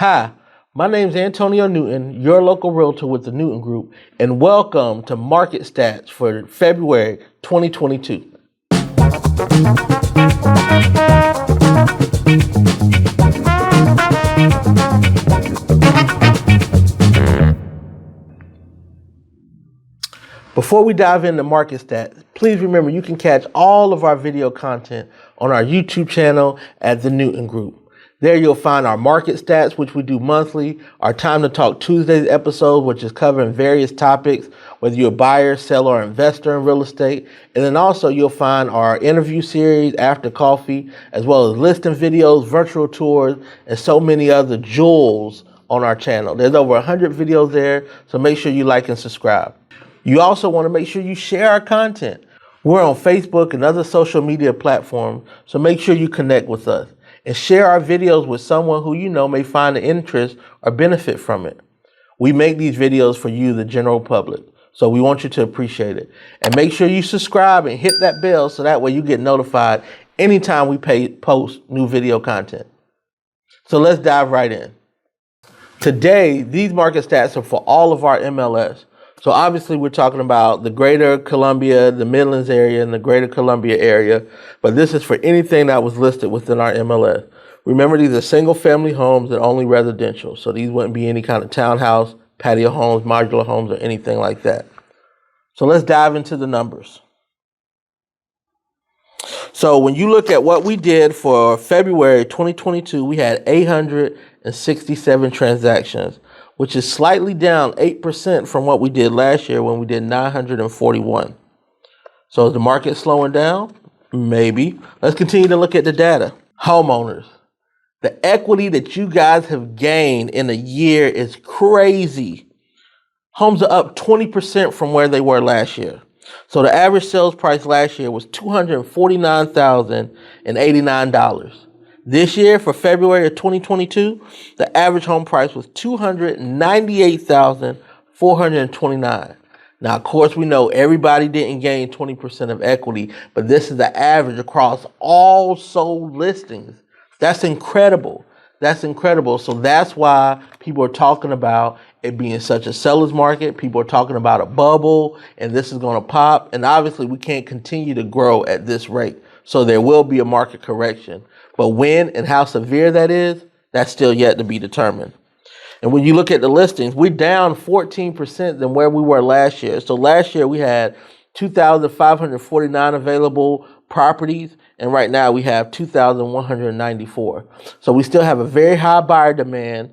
Hi, my name is Antonio Newton, your local realtor with the Newton Group, and welcome to Market Stats for February 2022. Before we dive into market stats, please remember you can catch all of our video content on our YouTube channel at the Newton Group. There you'll find our market stats, which we do monthly, our Time to Talk Tuesdays episode, which is covering various topics, whether you're a buyer, seller, or investor in real estate. And then also you'll find our interview series, After Coffee, as well as listing videos, virtual tours, and so many other jewels on our channel. There's over 100 videos there, so make sure you like and subscribe. You also want to make sure you share our content. We're on Facebook and other social media platforms, so make sure you connect with us and share our videos with someone who you know may find an interest or benefit from it. We make these videos for you, the general public, so we want you to appreciate it. And make sure you subscribe and hit that bell so that way you get notified anytime we post new video content. So let's dive right in. Today, these market stats are for all of our MLS. So obviously we're talking about the greater Columbia, the Midlands area, and the greater Columbia area, but this is for anything that was listed within our MLS. Remember, these are single family homes and only residential. So these wouldn't be any kind of townhouse, patio homes, modular homes, or anything like that. So let's dive into the numbers. So when you look at what we did for February 2022, we had 867 transactions, which is slightly down 8% from what we did last year when we did 941. So is the market slowing down? Maybe. Let's continue to look at the data. Homeowners. The equity that you guys have gained in a year is crazy. Homes are up 20% from where they were last year. So the average sales price last year was $249,089. This year, for February of 2022, the average home price was $298,429. Now, of course, we know everybody didn't gain 20% of equity, but this is the average across all sold listings. That's incredible. That's incredible. So that's why people are talking about it being such a seller's market. People are talking about a bubble, and this is going to pop. And obviously, we can't continue to grow at this rate. So there will be a market correction. But when and how severe that is, that's still yet to be determined. And when you look at the listings, we're down 14% than where we were last year. So last year we had 2,549 available properties, and right now we have 2,194. So we still have a very high buyer demand,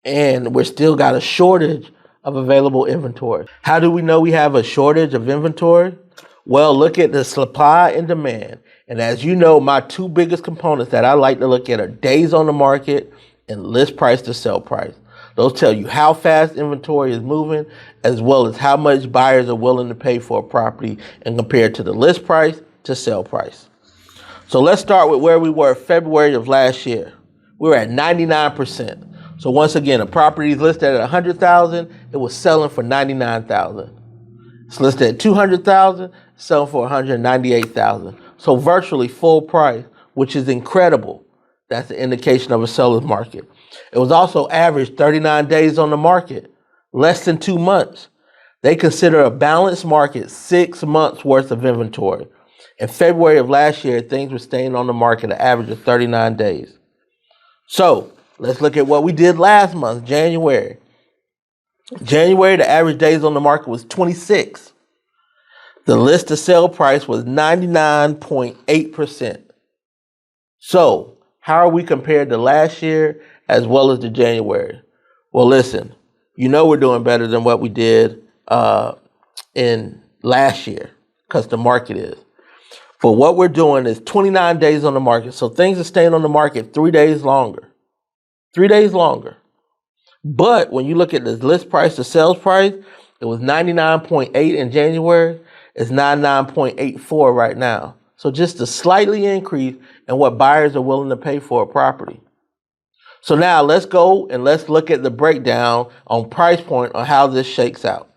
and we're still got a shortage of available inventory. How do we know we have a shortage of inventory? Well, look at the supply and demand. And as you know, my two biggest components that I like to look at are days on the market and list price to sell price. Those tell you how fast inventory is moving, as well as how much buyers are willing to pay for a property and compared to the list price to sell price. So let's start with where we were February of last year. We were at 99%. So once again, a property is listed at $100,000, it was selling for $99,000. It's listed at $200,000, selling for $198,000. So virtually full price, which is incredible. That's an indication of a seller's market. It was also averaged 39 days on the market, less than 2 months. They consider a balanced market 6 months worth of inventory. In February of last year, things were staying on the market an average of 39 days. So let's look at what we did last month, January. January, the average days on the market was 26. The list to sell price was 99.8%. So how are we compared to last year as well as to January? Well, listen, you know we're doing better than what we did in last year because the market is. But what we're doing is 29 days on the market. So things are staying on the market 3 days longer. 3 days longer. But when you look at the list price to sales price, it was 99.8 in January. It's 99.84 right now. So just a slightly increase in what buyers are willing to pay for a property. So now let's go and let's look at the breakdown on price point on how this shakes out.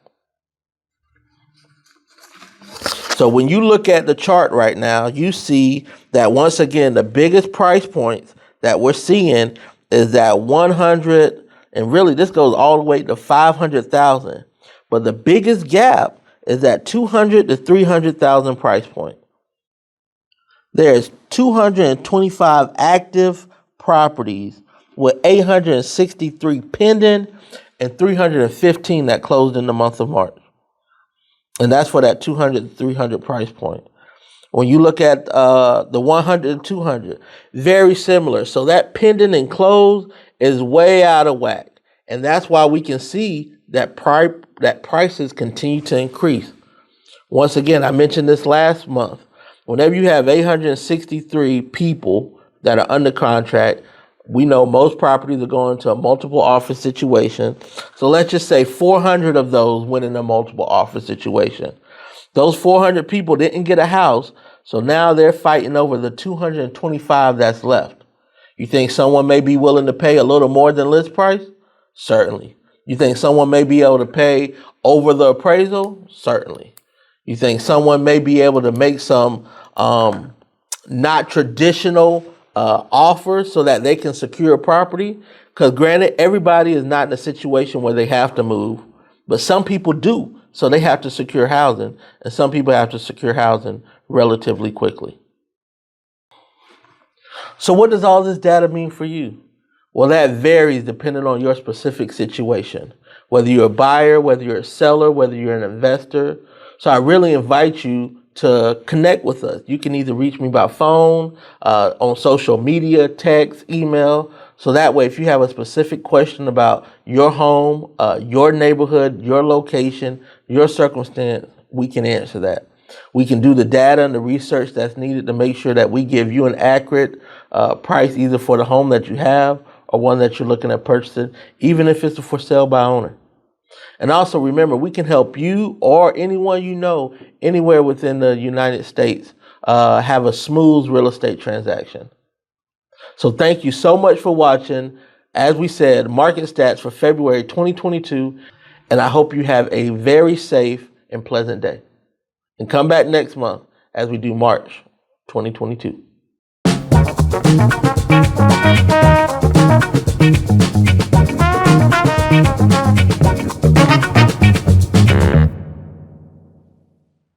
So when you look at the chart right now, you see that once again, the biggest price points that we're seeing is that 100, and really this goes all the way to 500,000. But the biggest gap is that 200 to 300,000 price point. There's 225 active properties with 863 pending and 315 that closed in the month of March. And that's for that 200 to 300 price point. When you look at the 100 and 200, very similar. So that pending and closed is way out of whack. And that's why we can see that prices continue to increase. Once again, I mentioned this last month. Whenever you have 863 people that are under contract, we know most properties are going to a multiple offer situation. So let's just say 400 of those went in a multiple offer situation. Those 400 people didn't get a house, so now they're fighting over the 225 that's left. You think someone may be willing to pay a little more than list price? Certainly. You think someone may be able to pay over the appraisal? Certainly. You think someone may be able to make some not traditional offers so that they can secure a property? Because granted, everybody is not in a situation where they have to move, but some people do. So they have to secure housing, and some people have to secure housing relatively quickly. So what does all this data mean for you? Well, that varies depending on your specific situation, whether you're a buyer, whether you're a seller, whether you're an investor. So I really invite you to connect with us. You can either reach me by phone, on social media, text, email. So that way, if you have a specific question about your home, your neighborhood, your location, your circumstance, we can answer that. We can do the data and the research that's needed to make sure that we give you an accurate price either for the home that you have or one that you're looking at purchasing, even if it's a for sale by owner. And also remember, we can help you or anyone you know anywhere within the United States have a smooth real estate transaction. So thank you so much for watching. As we said, market stats for February 2022, and I hope you have a very safe and pleasant day. And come back next month as we do March 2022.